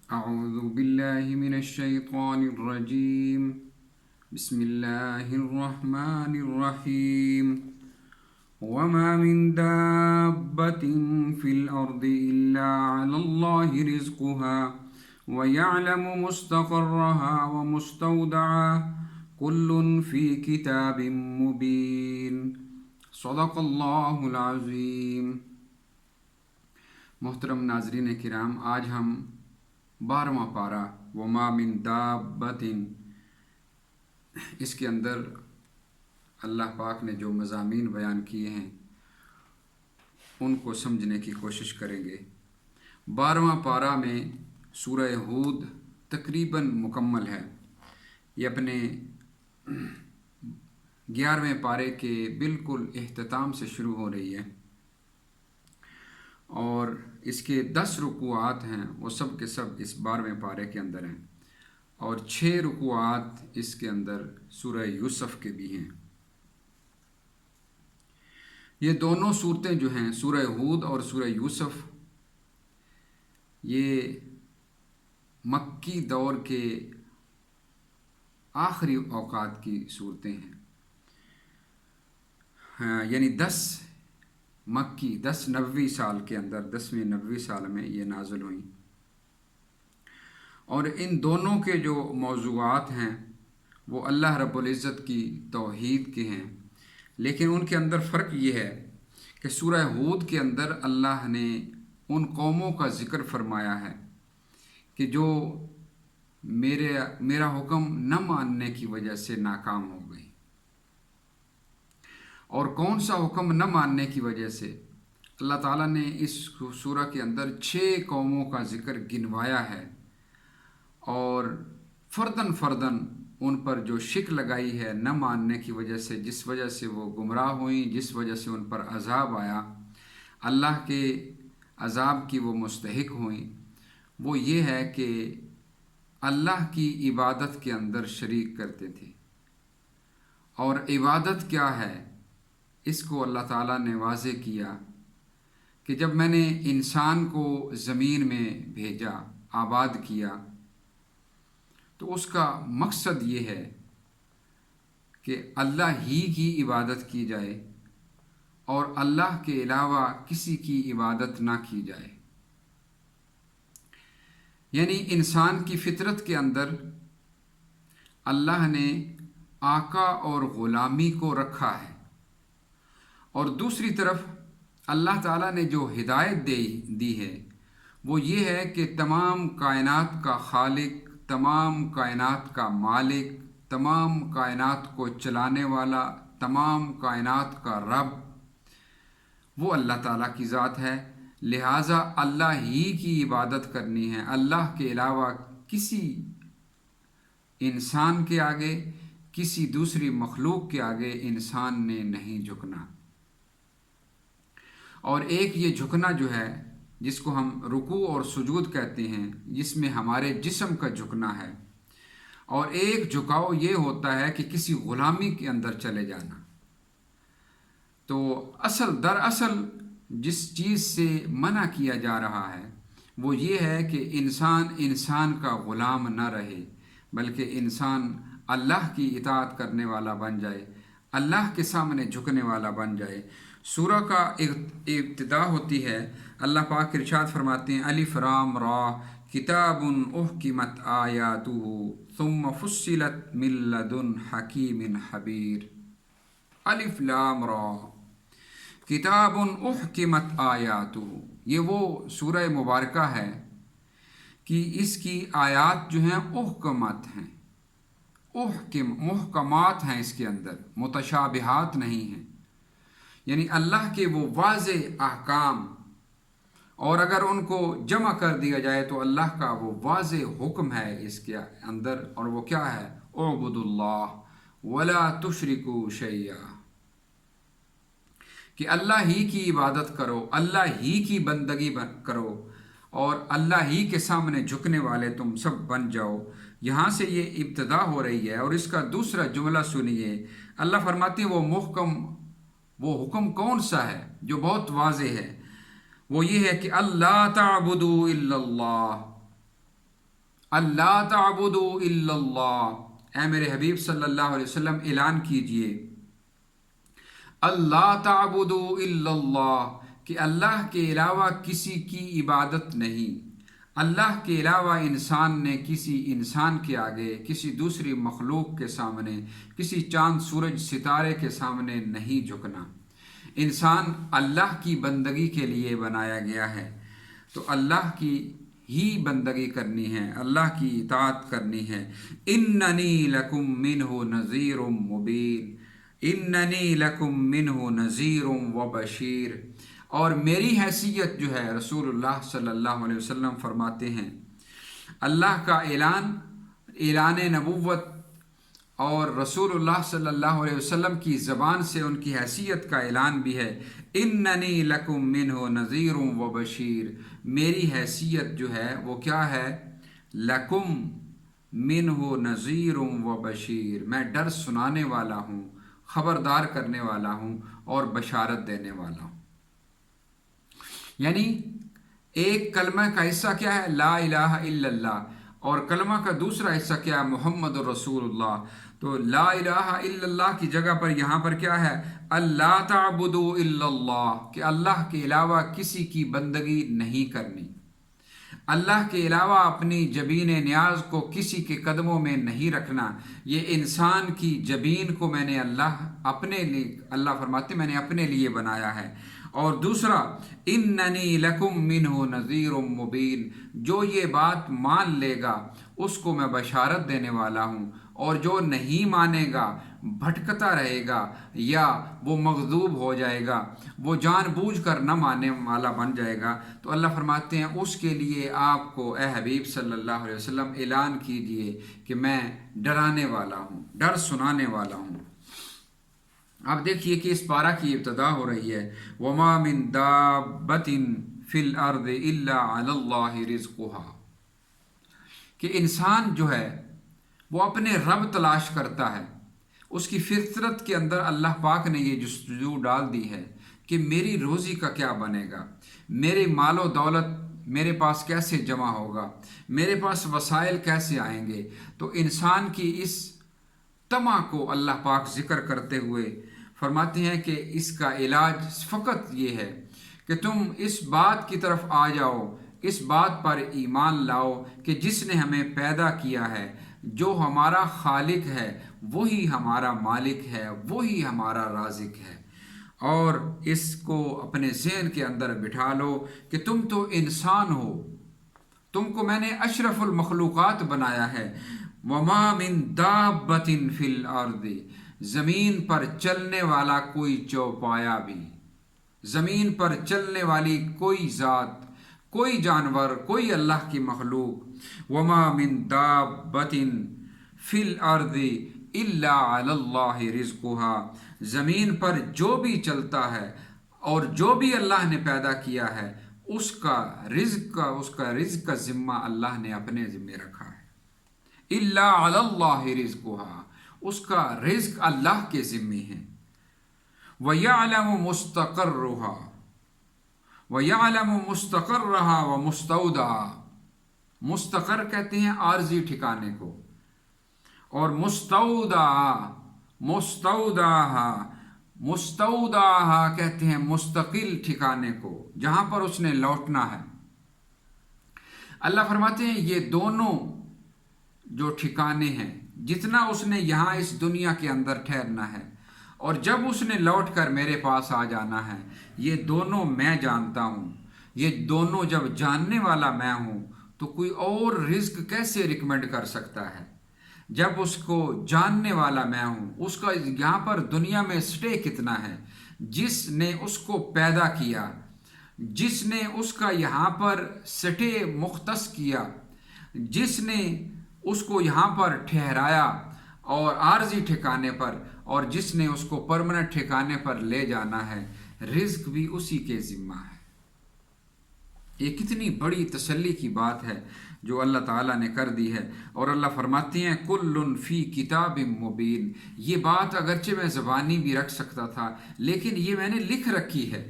أعوذ بالله من الشيطان الرجيم. بسم الله الرحمن الرحيم. وما من دابة في الأرض إلا على الله رزقها ويعلم مستقرها ومستودعها كل في كتاب مبين. صدق اللہ العظیم. محترم ناظرین کرام، آج ہم 12واں پارہ وما من دابۃ، اس کے اندر اللہ پاک نے جو مضامین بیان کیے ہیں ان کو سمجھنے کی کوشش کریں گے. 12واں پارہ میں سورہ ہود تقریباً مکمل ہے. یہ اپنے 11ویں پارے کے بالکل اختتام سے شروع ہو رہی ہے، اور اس کے 10 رکوعات ہیں، وہ سب کے سب اس 12ویں پارے کے اندر ہیں، اور 6 رکوعات اس کے اندر سورہ یوسف کے بھی ہیں. یہ دونوں صورتیں جو ہیں، سورہ ہود اور سورہ یوسف، یہ مکی دور کے آخری اوقات کی صورتیں ہیں. یعنی 10 نبوی سال کے اندر، 10ویں نبوی سال میں یہ نازل ہوئیں. اور ان دونوں کے جو موضوعات ہیں وہ اللہ رب العزت کی توحید کے ہیں، لیکن ان کے اندر فرق یہ ہے کہ سورہ ہود کے اندر اللہ نے ان قوموں کا ذکر فرمایا ہے کہ جو میرا حکم نہ ماننے کی وجہ سے ناکام ہو گئی. اور کون سا حکم نہ ماننے کی وجہ سے؟ اللہ تعالیٰ نے اس سورہ کے اندر 6 قوموں کا ذکر گنوایا ہے، اور فرداً فرداً ان پر جو شک لگائی ہے نہ ماننے کی وجہ سے، جس وجہ سے وہ گمراہ ہوئیں، جس وجہ سے ان پر عذاب آیا، اللہ کے عذاب کی وہ مستحق ہوئیں. وہ یہ ہے کہ اللہ کی عبادت کے اندر شریک کرتے تھے. اور عبادت کیا ہے، اس کو اللہ تعالیٰ نے واضح کیا کہ جب میں نے انسان کو زمین میں بھیجا، آباد کیا، تو اس کا مقصد یہ ہے کہ اللہ ہی کی عبادت کی جائے اور اللہ کے علاوہ کسی کی عبادت نہ کی جائے. یعنی انسان کی فطرت کے اندر اللہ نے آقا اور غلامی کو رکھا ہے، اور دوسری طرف اللہ تعالیٰ نے جو ہدایت دی ہے وہ یہ ہے کہ تمام کائنات کا خالق، تمام کائنات کا مالک، تمام کائنات کو چلانے والا، تمام کائنات کا رب وہ اللہ تعالیٰ کی ذات ہے. لہٰذا اللہ ہی کی عبادت کرنی ہے. اللہ کے علاوہ کسی انسان کے آگے، کسی دوسری مخلوق کے آگے انسان نے نہیں جھکنا. اور ایک یہ جھکنا جو ہے جس کو ہم رکوع اور سجود کہتے ہیں، جس میں ہمارے جسم کا جھکنا ہے، اور ایک جھکاؤ یہ ہوتا ہے کہ کسی غلامی کے اندر چلے جانا. تو دراصل جس چیز سے منع کیا جا رہا ہے وہ یہ ہے کہ انسان کا غلام نہ رہے، بلکہ انسان اللہ کی اطاعت کرنے والا بن جائے، اللہ کے سامنے جھکنے والا بن جائے. سورہ کا ابتدا ہوتی ہے، اللہ پاک ارشاد فرماتے ہیں الف لام را کتاب احکمت آیاتہ ثم فصلت من لدن حکیم خبیر. الف لام را کتاب احکمت آیاتہ، یہ وہ سورہ مبارکہ ہے کہ اس کی آیات جو ہیں احکمت ہیں، محکمات ہیں، اس کے اندر متشابہات نہیں ہیں. یعنی اللہ کے وہ واضح احکام، اور اگر ان کو جمع کر دیا جائے تو اللہ کا وہ واضح حکم ہے اس کے اندر، اور وہ کیا ہے؟ اعبدوا اللہ ولا تشرکوا شیئا، کہ اللہ ہی کی عبادت کرو، اللہ ہی کی بندگی کرو، اور اللہ ہی کے سامنے جھکنے والے تم سب بن جاؤ. یہاں سے یہ ابتدا ہو رہی ہے، اور اس کا دوسرا جملہ سنیے. اللہ فرماتے ہیں وہ حکم کون سا ہے جو بہت واضح ہے؟ وہ یہ ہے کہ اللہ تعبدوا الا اللہ، اللہ تعبدوا الا اللہ، اے میرے حبیب صلی اللہ علیہ وسلم اعلان کیجئے اللہ تعبدوا الا اللہ، کہ اللہ کے علاوہ کسی کی عبادت نہیں، اللہ کے علاوہ انسان نے کسی انسان کے آگے، کسی دوسری مخلوق کے سامنے، کسی چاند سورج ستارے کے سامنے نہیں جھکنا۔ انسان اللہ کی بندگی کے لیے بنایا گیا ہے، تو اللہ کی ہی بندگی کرنی ہے، اللہ کی اطاعت کرنی ہے۔ اننی لکم منہ نذیر مبین، اننی لکم منہ نذیر و بشیر، اور میری حیثیت جو ہے، رسول اللہ صلی اللہ علیہ وسلم فرماتے ہیں، اللہ کا اعلان نبوت اور رسول اللہ صلی اللہ علیہ وسلم کی زبان سے ان کی حیثیت کا اعلان بھی ہے، اننی لکم منہ نذیر و بشیر، میری حیثیت جو ہے وہ کیا ہے، لکم منہ نذیر و بشیر، میں ڈر سنانے والا ہوں، خبردار کرنے والا ہوں اور بشارت دینے والا ہوں۔ یعنی ایک کلمہ کا حصہ کیا ہے، لا الہ الا اللہ، اور کلمہ کا دوسرا حصہ کیا ہے، محمد رسول اللہ۔ تو لا الہ الا اللہ کی جگہ پر یہاں پر کیا ہے، اللہ تعبدوا الا اللہ، کہ اللہ کے علاوہ کسی کی بندگی نہیں کرنی، اللہ کے علاوہ اپنی جبین نیاز کو کسی کے قدموں میں نہیں رکھنا۔ یہ انسان کی جبین کو میں نے اللہ فرماتے میں نے اپنے لیے بنایا ہے۔ اور دوسرا، اننی لکم منہ نذیر مبین، جو یہ بات مان لے گا اس کو میں بشارت دینے والا ہوں، اور جو نہیں مانے گا، بھٹکتا رہے گا یا وہ مغضوب ہو جائے گا، وہ جان بوجھ کر نہ ماننے والا بن جائے گا، تو اللہ فرماتے ہیں اس کے لیے آپ کو اے حبیب صلی اللہ علیہ وسلم اعلان کیجئے کہ میں ڈرانے والا ہوں، ڈر سنانے والا ہوں۔ اب دیکھیے کہ اس پارہ کی ابتدا ہو رہی ہے، وَمَا مِن دَابَّةٍ فِي الْأَرْضِ إِلَّا عَلَى اللَّهِ رِزْقُهَا، کہ انسان جو ہے وہ اپنے رب تلاش کرتا ہے، اس کی فطرت کے اندر اللہ پاک نے یہ جستجو ڈال دی ہے کہ میری روزی کا کیا بنے گا، میرے مال و دولت میرے پاس کیسے جمع ہوگا، میرے پاس وسائل کیسے آئیں گے۔ تو انسان کی اس طمع کو اللہ پاک ذکر کرتے ہوئے فرماتے ہیں کہ اس کا علاج فقط یہ ہے کہ تم اس بات کی طرف آ جاؤ، اس بات پر ایمان لاؤ کہ جس نے ہمیں پیدا کیا ہے، جو ہمارا خالق ہے وہی ہمارا مالک ہے، وہی ہمارا رازق ہے، اور اس کو اپنے ذہن کے اندر بٹھا لو کہ تم تو انسان ہو، تم کو میں نے اشرف المخلوقات بنایا ہے۔ وما من دابۃ فی الارض، زمین پر چلنے والا کوئی چوپایا بھی، زمین پر چلنے والی کوئی ذات، کوئی جانور، کوئی اللہ کی مخلوق، وما من دابۃ فی الارض الا علی اللہ رزقها، زمین پر جو بھی چلتا ہے اور جو بھی اللہ نے پیدا کیا ہے اس کا رزق کا ذمہ اللہ نے اپنے ذمہ رکھا ہے۔ الا علی اللہ رزقها، اس کا رزق اللہ کے ذمے ہے۔ وَيَعْلَمُ مُسْتَقَرُّهَا، وَيَعْلَمُ مُسْتَقَرَّهَا وَمُسْتَوْدَعَهَا، مستقر کہتے ہیں عارضی ٹھکانے کو، اور مستودعها کہتے ہیں مستقل ٹھکانے کو، جہاں پر اس نے لوٹنا ہے۔ اللہ فرماتے ہیں یہ دونوں جو ٹھکانے ہیں، جتنا اس نے یہاں اس دنیا کے اندر ٹھہرنا ہے اور جب اس نے لوٹ کر میرے پاس آ جانا ہے، یہ دونوں میں جانتا ہوں۔ یہ دونوں جب جاننے والا میں ہوں تو کوئی اور رزق کیسے ریکمینڈ کر سکتا ہے؟ جب اس کو جاننے والا میں ہوں، اس کا یہاں پر دنیا میں سٹے کتنا ہے، جس نے اس کو پیدا کیا، جس نے اس کا یہاں پر سٹے مختص کیا، جس نے اس کو یہاں پر ٹھہرایا اور عارضی ٹھکانے پر، اور جس نے اس کو پرمننٹ ٹھکانے پر لے جانا ہے، رزق بھی اسی کے ذمہ ہے۔ یہ کتنی بڑی تسلی کی بات ہے جو اللہ تعالیٰ نے کر دی ہے۔ اور اللہ فرماتے ہیں کل فی کتاب مبین، یہ بات اگرچہ میں زبانی بھی رکھ سکتا تھا لیکن یہ میں نے لکھ رکھی ہے،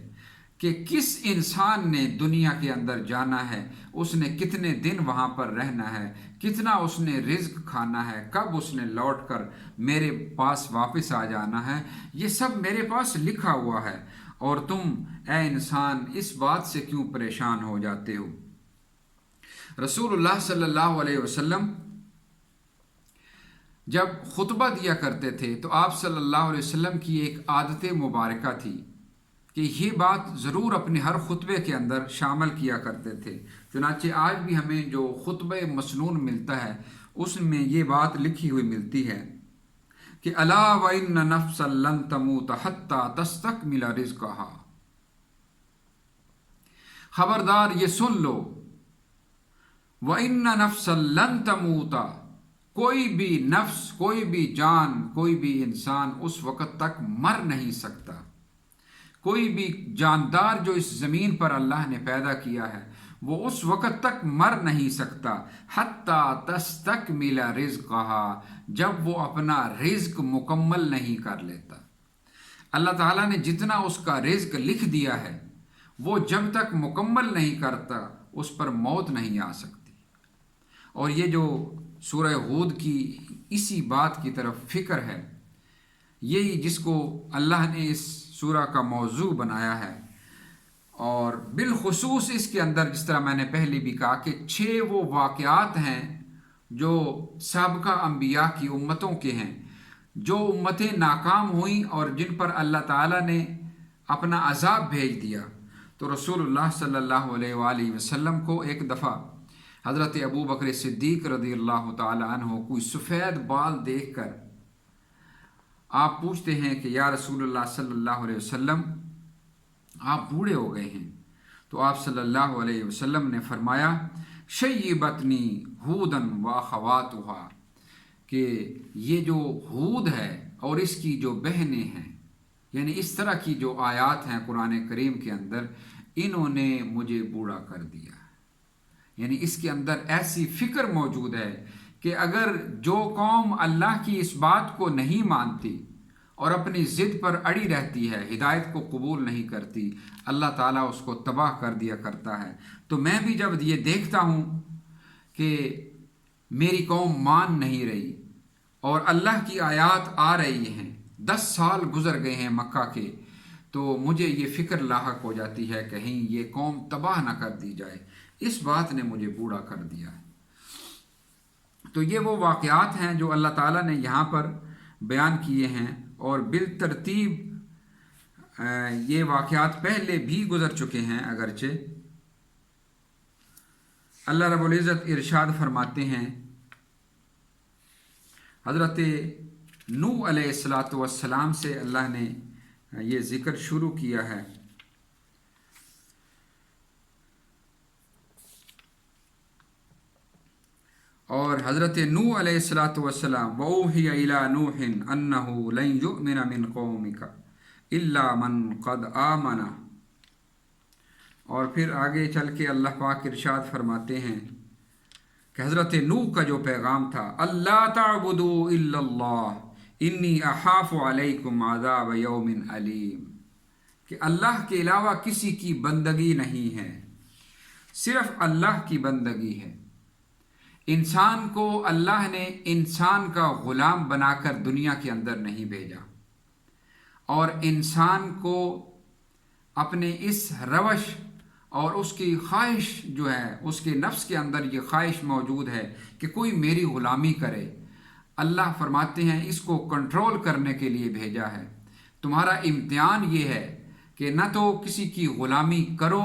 کہ کس انسان نے دنیا کے اندر جانا ہے، اس نے کتنے دن وہاں پر رہنا ہے، کتنا اس نے رزق کھانا ہے، کب اس نے لوٹ کر میرے پاس واپس آ جانا ہے، یہ سب میرے پاس لکھا ہوا ہے، اور تم اے انسان اس بات سے کیوں پریشان ہو جاتے ہو۔ رسول اللہ صلی اللہ علیہ وسلم جب خطبہ دیا کرتے تھے تو آپ صلی اللہ علیہ وسلم کی ایک عادت مبارکہ تھی کہ یہ بات ضرور اپنے ہر خطبے کے اندر شامل کیا کرتے تھے۔ چنانچہ آج بھی ہمیں جو خطبہ مسنون ملتا ہے اس میں یہ بات لکھی ہوئی ملتی ہے کہ الا وَإِنَّ نَفْسًا لَن تَمُوتَ حَتَّى تَسْتَكْمِلَ رِزْقَهَا، خبردار یہ سن لو، وَإِنَّ نَفْسًا لَن تَمُوتَ، کوئی بھی نفس، کوئی بھی جان، کوئی بھی انسان اس وقت تک مر نہیں سکتا، کوئی بھی جاندار جو اس زمین پر اللہ نے پیدا کیا ہے وہ اس وقت تک مر نہیں سکتا، حتیٰ تستکمل رزقها، جب وہ اپنا رزق مکمل نہیں کر لیتا۔ اللہ تعالیٰ نے جتنا اس کا رزق لکھ دیا ہے وہ جب تک مکمل نہیں کرتا اس پر موت نہیں آ سکتی۔ اور یہ جو سورہ ہود کی اسی بات کی طرف فکر ہے، یہی جس کو اللہ نے اس سورہ کا موضوع بنایا ہے، اور بالخصوص اس کے اندر جس طرح میں نے پہلے بھی کہا کہ 6 وہ واقعات ہیں جو سابقہ انبیاء کی امتوں کے ہیں، جو امتیں ناکام ہوئیں اور جن پر اللہ تعالیٰ نے اپنا عذاب بھیج دیا۔ تو رسول اللہ صلی اللہ علیہ وآلہ وسلم کو ایک دفعہ حضرت ابو بکر صدیق رضی اللہ تعالی عنہ کوئی سفید بال دیکھ کر آپ پوچھتے ہیں کہ یا رسول اللہ صلی اللہ علیہ وسلم آپ بوڑھے ہو گئے ہیں، تو آپ صلی اللہ علیہ وسلم نے فرمایا شیبتنی ہودن واخواتها، کہ یہ جو ہود ہے اور اس کی جو بہنیں ہیں، یعنی اس طرح کی جو آیات ہیں قرآن کریم کے اندر، انہوں نے مجھے بوڑھا کر دیا۔ یعنی اس کے اندر ایسی فکر موجود ہے کہ اگر جو قوم اللہ کی اس بات کو نہیں مانتی اور اپنی ضد پر اڑی رہتی ہے، ہدایت کو قبول نہیں کرتی، اللہ تعالیٰ اس کو تباہ کر دیا کرتا ہے۔ تو میں بھی جب یہ دیکھتا ہوں کہ میری قوم مان نہیں رہی اور اللہ کی آیات آ رہی ہیں، 10 سال گزر گئے ہیں مکہ کے، تو مجھے یہ فکر لاحق ہو جاتی ہے کہیں یہ قوم تباہ نہ کر دی جائے، اس بات نے مجھے بوڑھا کر دیا ہے۔ تو یہ وہ واقعات ہیں جو اللہ تعالیٰ نے یہاں پر بیان کیے ہیں، اور بالترتیب یہ واقعات پہلے بھی گزر چکے ہیں۔ اگرچہ اللہ رب العزت ارشاد فرماتے ہیں، حضرت نوح علیہ السلام سے اللہ نے یہ ذکر شروع کیا ہے، اور حضرت نوح علیہ السلام وَأُوحِيَ إِلَى نُوحٍ أَنَّهُ لَن يُؤْمِنَ مِن قَوْمِكَ إِلَّا مَن قَدْ آمَنَ، اور پھر آگے چل کے اللہ پاک ارشاد فرماتے ہیں کہ حضرت نوح کا جو پیغام تھا، اللہ تعبدوا الا اللہ انی اخاف علیکم عذاب یوم علیم، کہ اللہ کے علاوہ کسی کی بندگی نہیں ہے، صرف اللہ کی بندگی ہے۔ انسان کو اللہ نے انسان کا غلام بنا کر دنیا کے اندر نہیں بھیجا، اور انسان کو اپنے اس روش اور اس کی خواہش جو ہے، اس کے نفس کے اندر یہ خواہش موجود ہے کہ کوئی میری غلامی کرے، اللہ فرماتے ہیں اس کو کنٹرول کرنے کے لیے بھیجا ہے۔ تمہارا امتحان یہ ہے کہ نہ تو کسی کی غلامی کرو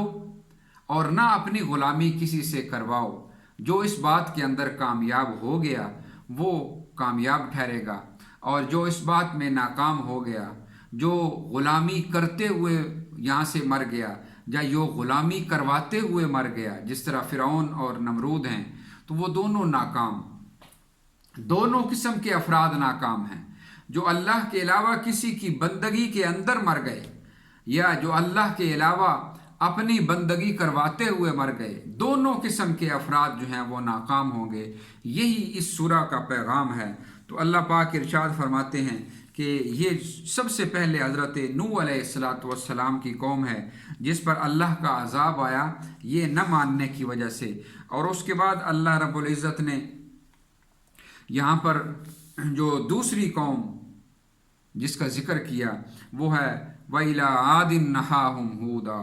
اور نہ اپنی غلامی کسی سے کرواؤ۔ جو اس بات کے اندر کامیاب ہو گیا وہ کامیاب ٹھہرے گا، اور جو اس بات میں ناکام ہو گیا، جو غلامی کرتے ہوئے یہاں سے مر گیا یا جو غلامی کرواتے ہوئے مر گیا، جس طرح فرعون اور نمرود ہیں، تو وہ دونوں ناکام، دونوں قسم کے افراد ناکام ہیں۔ جو اللہ کے علاوہ کسی کی بندگی کے اندر مر گئے، یا جو اللہ کے علاوہ اپنی بندگی کرواتے ہوئے مر گئے، دونوں قسم کے افراد جو ہیں وہ ناکام ہوں گے۔ یہی اس سورہ کا پیغام ہے۔ تو اللہ پاک ارشاد فرماتے ہیں کہ کہ یہ سب سے پہلے حضرت نوح علیہ الصلاۃ والسلام کی قوم ہے جس پر اللہ کا عذاب آیا یہ نہ ماننے کی وجہ سے۔ اور اس کے بعد اللہ رب العزت نے یہاں پر جو دوسری قوم جس کا ذکر کیا وہ ہے وَإِلَىٰ عَادٍ نَحَاهُمْ هُودًا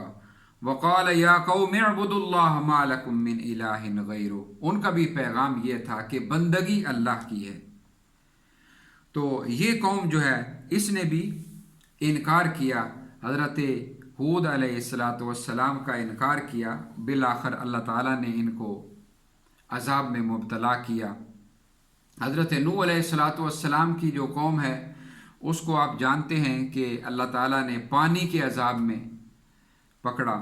وَقَالَ يَا قَوْمِ اعْبُدُوا اللَّهَ مَا لَكُم مِّنْ إِلَٰهٍ غَيْرُهُ۔ ان کا بھی پیغام یہ تھا کہ بندگی اللہ کی ہے۔ تو یہ قوم جو ہے اس نے بھی انکار کیا، حضرت ہود علیہ السلام کا انکار کیا، بالآخر اللہ تعالیٰ نے ان کو عذاب میں مبتلا کیا۔ حضرت نوح علیہ السلام کی جو قوم ہے اس کو آپ جانتے ہیں کہ اللہ تعالیٰ نے پانی کے عذاب میں پکڑا،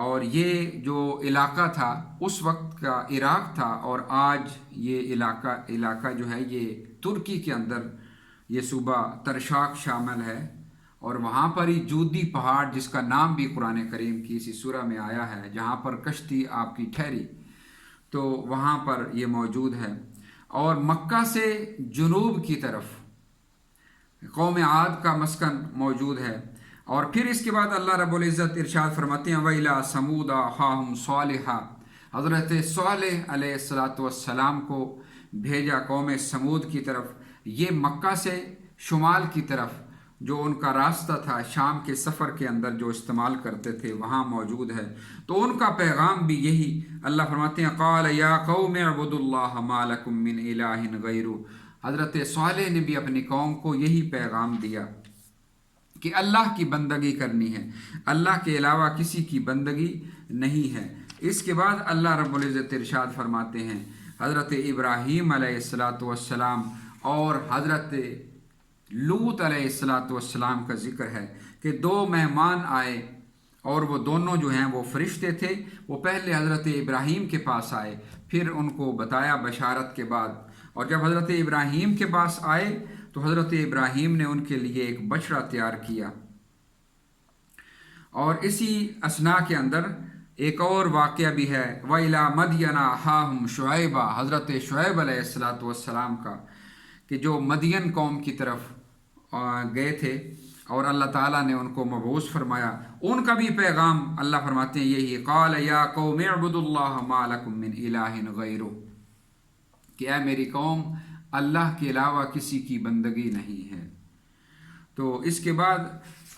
اور یہ جو علاقہ تھا اس وقت کا عراق تھا، اور آج یہ علاقہ جو ہے یہ ترکی کے اندر یہ صوبہ ترشاک شامل ہے، اور وہاں پر ہی جودی پہاڑ جس کا نام بھی قرآن کریم کی اسی سورہ میں آیا ہے، جہاں پر کشتی آپ کی ٹھہری، تو وہاں پر یہ موجود ہے۔ اور مکہ سے جنوب کی طرف قوم عاد کا مسکن موجود ہے۔ اور پھر اس کے بعد اللہ رب العزت ارشاد فرماتے ہیں وَإِلَىٰ ثَمُودَ أَخَاهُمْ صَالِحًا، حضرت صالح علیہ السلام کو بھیجا قوم سمود کی طرف، یہ مکہ سے شمال کی طرف جو ان کا راستہ تھا شام کے سفر کے اندر جو استعمال کرتے تھے وہاں موجود ہے۔ تو ان کا پیغام بھی یہی، اللہ فرماتے ہیں قَالَ يَا قَوْمِ اعْبُدُوا اللَّهَ مَا لَكُم مِّنْ إِلَٰهٍ غَيْرُهُ۔ حضرت صالح نے بھی اپنی قوم کو یہی پیغام دیا کہ اللہ کی بندگی کرنی ہے، اللہ کے علاوہ کسی کی بندگی نہیں ہے۔ اس کے بعد اللہ رب العزت ارشاد فرماتے ہیں حضرت ابراہیم علیہ السلام اور حضرت لوط علیہ السلام کا ذکر ہے کہ دو مہمان آئے، اور وہ دونوں جو ہیں وہ فرشتے تھے۔ وہ پہلے حضرت ابراہیم کے پاس آئے، پھر ان کو بتایا بشارت کے بعد، اور جب حضرت ابراہیم کے پاس آئے تو حضرت ابراہیم نے ان کے لیے ایک بچڑا تیار کیا۔ اور اسی اثناء کے اندر ایک اور واقعہ بھی ہے وَإِلَىٰ مَدْيَنَ أَخَاهُمْ شُعَيْبًا، حضرت شعیب علیہ السلام کا، کہ جو مدین قوم کی طرف گئے تھے اور اللہ تعالیٰ نے ان کو مبعوث فرمایا، ان کا بھی پیغام اللہ فرماتے ہیں یہی قَالَ يَا قَوْمِ اعْبُدُوا اللَّهَ مَا لَكُم مِّنْ إِلَٰهٍ غَيْرُهُ، کہ اے میری قوم اللہ کے علاوہ کسی کی بندگی نہیں ہے۔ تو اس کے بعد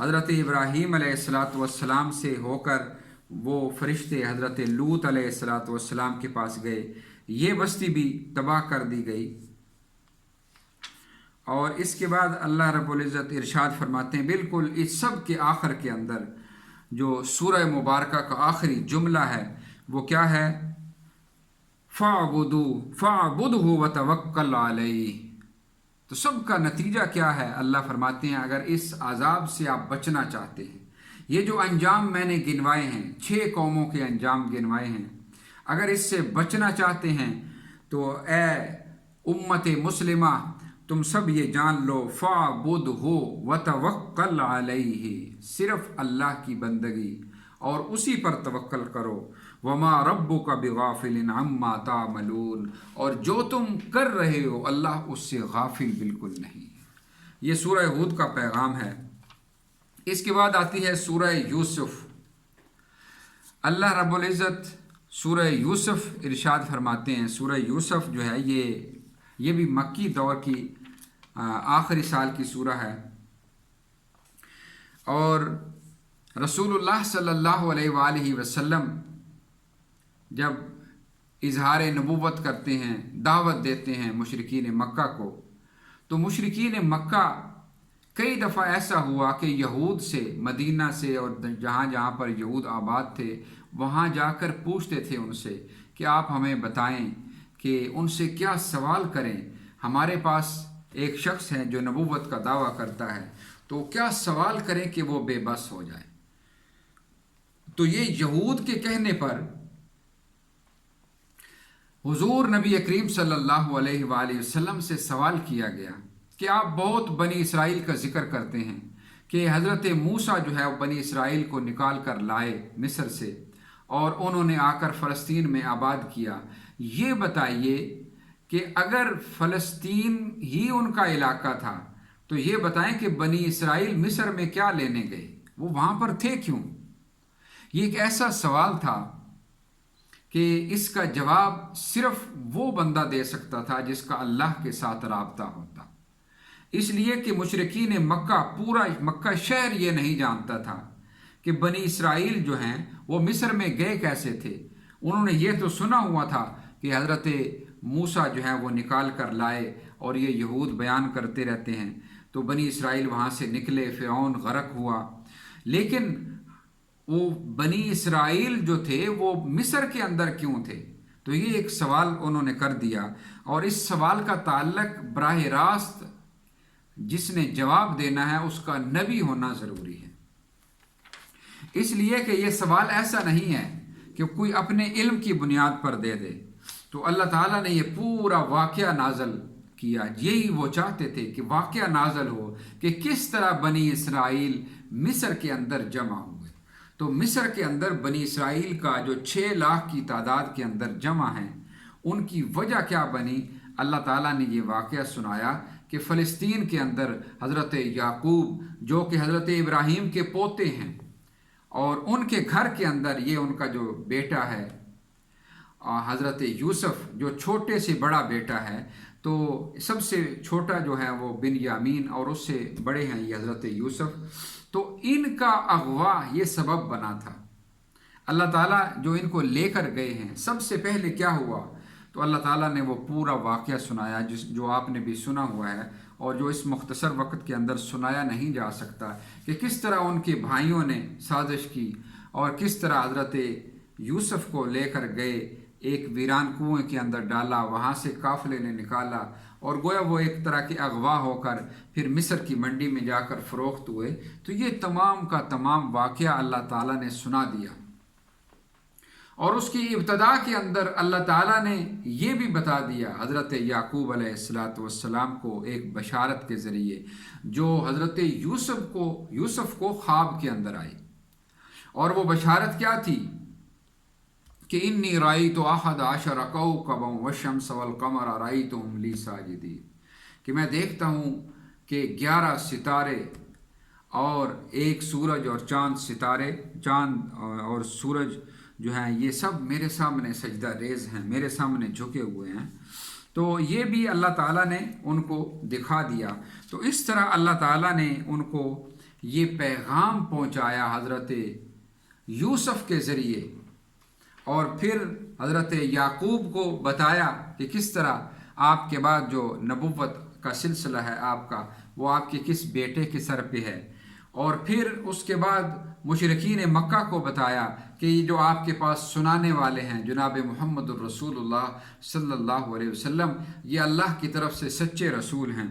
حضرت ابراہیم علیہ السلام سے ہو کر وہ فرشتے حضرت لوط علیہ السلام کے پاس گئے، یہ بستی بھی تباہ کر دی گئی۔ اور اس کے بعد اللہ رب العزت ارشاد فرماتے ہیں بالکل اس سب کے آخر کے اندر جو سورہ مبارکہ کا آخری جملہ ہے وہ کیا ہے؟ فَاعْبُدْهُ وَتَوَكَّلْ عَلَيْهِ۔ تو سب کا نتیجہ کیا ہے؟ اللہ فرماتے ہیں اگر اس عذاب سے آپ بچنا چاہتے ہیں، یہ جو انجام میں نے گنوائے ہیں، 6 قوموں کے انجام گنوائے ہیں، اگر اس سے بچنا چاہتے ہیں تو اے امت مسلمہ تم سب یہ جان لو فَاعْبُدْهُ وَتَوَكَّلْ عَلَيْهِ، صرف اللہ کی بندگی اور اسی پر توکل کرو، وَمَا رَبُّكَ بِغَافِلٍ عَمَّا تَعْمَلُونَ، اور جو تم کر رہے ہو اللہ اس سے غافل بالکل نہیں۔ یہ سورہ ہود کا پیغام ہے۔ اس کے بعد آتی ہے سورہ یوسف۔ اللہ رب العزت سورہ یوسف ارشاد فرماتے ہیں، سورہ یوسف جو ہے یہ بھی مکی دور کی آخری سال کی سورہ ہے، اور رسول اللہ صلی اللہ علیہ وآلہ وسلم جب اظہار نبوت کرتے ہیں، دعوت دیتے ہیں مشرکین مکہ کو، تو مشرکین مکہ کئی دفعہ ایسا ہوا کہ یہود سے، مدینہ سے اور جہاں جہاں پر یہود آباد تھے وہاں جا کر پوچھتے تھے ان سے کہ آپ ہمیں بتائیں کہ ان سے کیا سوال کریں، ہمارے پاس ایک شخص ہے جو نبوت کا دعویٰ کرتا ہے، تو کیا سوال کریں کہ وہ بے بس ہو جائے۔ تو یہ یہود کے کہنے پر حضور نبی کریم صلی اللہ علیہ وآلہ وسلم سے سوال کیا گیا کہ آپ بہت بنی اسرائیل کا ذکر کرتے ہیں کہ حضرت موسیٰ جو ہے وہ بنی اسرائیل کو نکال کر لائے مصر سے اور انہوں نے آ کر فلسطین میں آباد کیا، یہ بتائیے کہ اگر فلسطین ہی ان کا علاقہ تھا تو یہ بتائیں کہ بنی اسرائیل مصر میں کیا لینے گئے، وہ وہاں پر تھے کیوں؟ یہ ایک ایسا سوال تھا کہ اس کا جواب صرف وہ بندہ دے سکتا تھا جس کا اللہ کے ساتھ رابطہ ہوتا، اس لیے کہ مشرکین مکہ، پورا مکہ شہر یہ نہیں جانتا تھا کہ بنی اسرائیل جو ہیں وہ مصر میں گئے کیسے تھے۔ انہوں نے یہ تو سنا ہوا تھا کہ حضرت موسیٰ جو ہے وہ نکال کر لائے، اور یہ یہود بیان کرتے رہتے ہیں، تو بنی اسرائیل وہاں سے نکلے، فرعون غرق ہوا، لیکن وہ بنی اسرائیل جو تھے وہ مصر کے اندر کیوں تھے؟ تو یہ ایک سوال انہوں نے کر دیا، اور اس سوال کا تعلق براہ راست جس نے جواب دینا ہے اس کا نبی ہونا ضروری ہے، اس لیے کہ یہ سوال ایسا نہیں ہے کہ کوئی اپنے علم کی بنیاد پر دے دے۔ تو اللہ تعالیٰ نے یہ پورا واقعہ نازل کیا، یہی وہ چاہتے تھے کہ واقعہ نازل ہو کہ کس طرح بنی اسرائیل مصر کے اندر جمع ہوئے۔ تو مصر کے اندر بنی اسرائیل کا جو 6 لاکھ کی تعداد کے اندر جمع ہیں، ان کی وجہ کیا بنی؟ اللہ تعالیٰ نے یہ واقعہ سنایا کہ فلسطین کے اندر حضرت یعقوب جو کہ حضرت ابراہیم کے پوتے ہیں، اور ان کے گھر کے اندر یہ ان کا جو بیٹا ہے حضرت یوسف، جو چھوٹے سے بڑا بیٹا ہے، تو سب سے چھوٹا جو ہے وہ بن یامین، اور اس سے بڑے ہیں یہ حضرت یوسف۔ تو ان کا اغوا یہ سبب بنا تھا۔ اللہ تعالیٰ جو ان کو لے کر گئے ہیں، سب سے پہلے کیا ہوا؟ تو اللہ تعالیٰ نے وہ پورا واقعہ سنایا جو آپ نے بھی سنا ہوا ہے، اور جو اس مختصر وقت کے اندر سنایا نہیں جا سکتا، کہ کس طرح ان کے بھائیوں نے سازش کی، اور کس طرح حضرت یوسف کو لے کر گئے، ایک ویران کنویں کے اندر ڈالا، وہاں سے قافلے نے نکالا، اور گویا وہ ایک طرح کے اغوا ہو کر پھر مصر کی منڈی میں جا کر فروخت ہوئے۔ تو یہ تمام کا تمام واقعہ اللہ تعالیٰ نے سنا دیا، اور اس کی ابتدا کے اندر اللہ تعالیٰ نے یہ بھی بتا دیا حضرت یعقوب علیہ السلام کو ایک بشارت کے ذریعے، جو حضرت یوسف کو خواب کے اندر آئی، اور وہ بشارت کیا تھی کہ انی رأیت احد عشر کوکبا والشمس والقمر رأیتهم لی ساجدین، کہ میں دیکھتا ہوں کہ 11 ستارے اور ایک سورج اور چاند اور سورج جو ہیں یہ سب میرے سامنے سجدہ ریز ہیں، میرے سامنے جھکے ہوئے ہیں۔ تو یہ بھی اللہ تعالیٰ نے ان کو دکھا دیا۔ تو اس طرح اللہ تعالیٰ نے ان کو یہ پیغام پہنچایا حضرت یوسف کے ذریعے، اور پھر حضرت یعقوب کو بتایا کہ کس طرح آپ کے بعد جو نبوت کا سلسلہ ہے آپ کا، وہ آپ کے کس بیٹے کے سر پہ ہے، اور پھر اس کے بعد مشرکین مکہ کو بتایا کہ یہ جو آپ کے پاس سنانے والے ہیں جناب محمد الرسول اللہ صلی اللہ علیہ وسلم، یہ اللہ کی طرف سے سچے رسول ہیں۔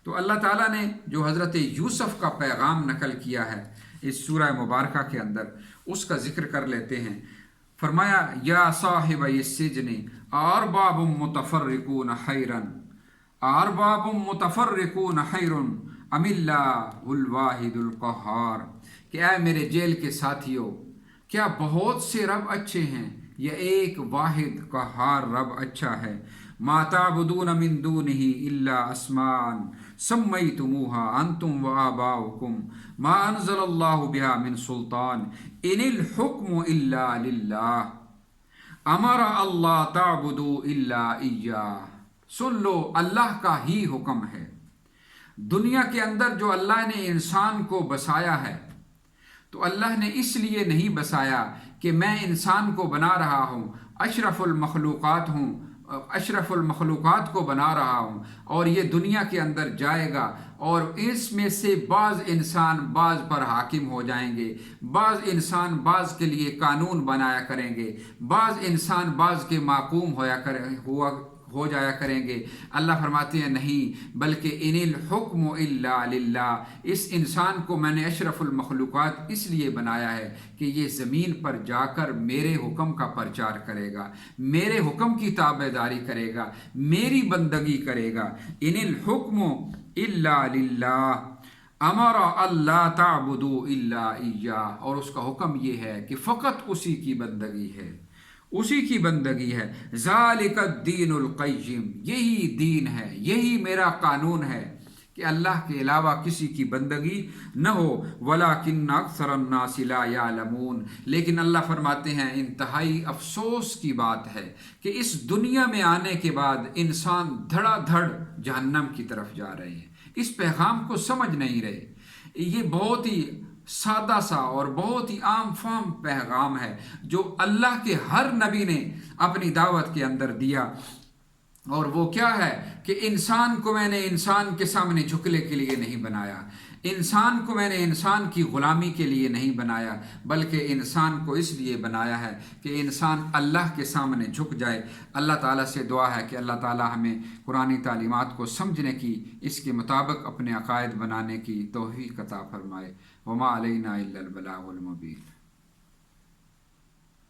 تو اللہ تعالیٰ نے جو حضرت یوسف کا پیغام نقل کیا ہے اس سورہ مبارکہ کے اندر، اس کا ذکر کر لیتے ہیں۔ فرمایا یا صاحب السجن ارباب متفرقون خیرا خیر ام اللہ الواحد القہار، کہ اے میرے جیل کے ساتھیوں، کیا بہت سے رب اچھے ہیں یا ایک واحد قہار رب اچھا ہے؟ ما تعبدون من دونہ الا اسماء سمیتموها انتم وآباؤکم ما انزل اللہ بها من سلطان ان الحکم الا للہ امر اللہ تعبدوا الا ایاہ۔ سن لو، اللہ کا ہی حکم ہے۔ دنیا کے اندر جو اللہ نے انسان کو بسایا ہے، تو اللہ نے اس لیے نہیں بسایا کہ میں انسان کو بنا رہا ہوں، اشرف المخلوقات کو بنا رہا ہوں، اور یہ دنیا کے اندر جائے گا، اور اس میں سے بعض انسان بعض پر حاکم ہو جائیں گے، بعض انسان بعض کے لیے قانون بنایا کریں گے، بعض انسان بعض کے معقوم ہو جایا کریں گے۔ اللہ فرماتے ہیں نہیں، بلکہ ان الحکم الا للہ، اس انسان کو میں نے اشرف المخلوقات اس لیے بنایا ہے کہ یہ زمین پر جا کر میرے حکم کا پرچار کرے گا، میرے حکم کی تابعداری کرے گا، میری بندگی کرے گا۔ ان الحکم الا للہ امر اللہ تعبدوا الا ایاہ، اور اس کا حکم یہ ہے کہ فقط اسی کی بندگی ہے، اسی کی بندگی ہے۔ ذالک الدین القیم، یہی دین ہے، یہی میرا قانون ہے کہ اللہ کے علاوہ کسی کی بندگی نہ ہو، وَلَٰكِنَّ أَكْثَرَ النَّاسِ لَا يَعْلَمُونَ، لیکن اللہ فرماتے ہیں انتہائی افسوس کی بات ہے کہ اس دنیا میں آنے کے بعد انسان دھڑا دھڑ جہنم کی طرف جا رہے ہیں، اس پیغام کو سمجھ نہیں رہے۔ یہ بہت ہی سادہ سا اور بہت ہی عام فہم پیغام ہے جو اللہ کے ہر نبی نے اپنی دعوت کے اندر دیا، اور وہ کیا ہے کہ انسان کو میں نے انسان کے سامنے جھکنے کے لیے نہیں بنایا، انسان کو میں نے انسان کی غلامی کے لیے نہیں بنایا، بلکہ انسان کو اس لیے بنایا ہے کہ انسان اللہ کے سامنے جھک جائے۔ اللہ تعالیٰ سے دعا ہے کہ اللہ تعالیٰ ہمیں قرآنی تعلیمات کو سمجھنے کی، اس کے مطابق اپنے عقائد بنانے کی توفیق عطا فرمائے۔ وما علینا الا البلاغ المبین۔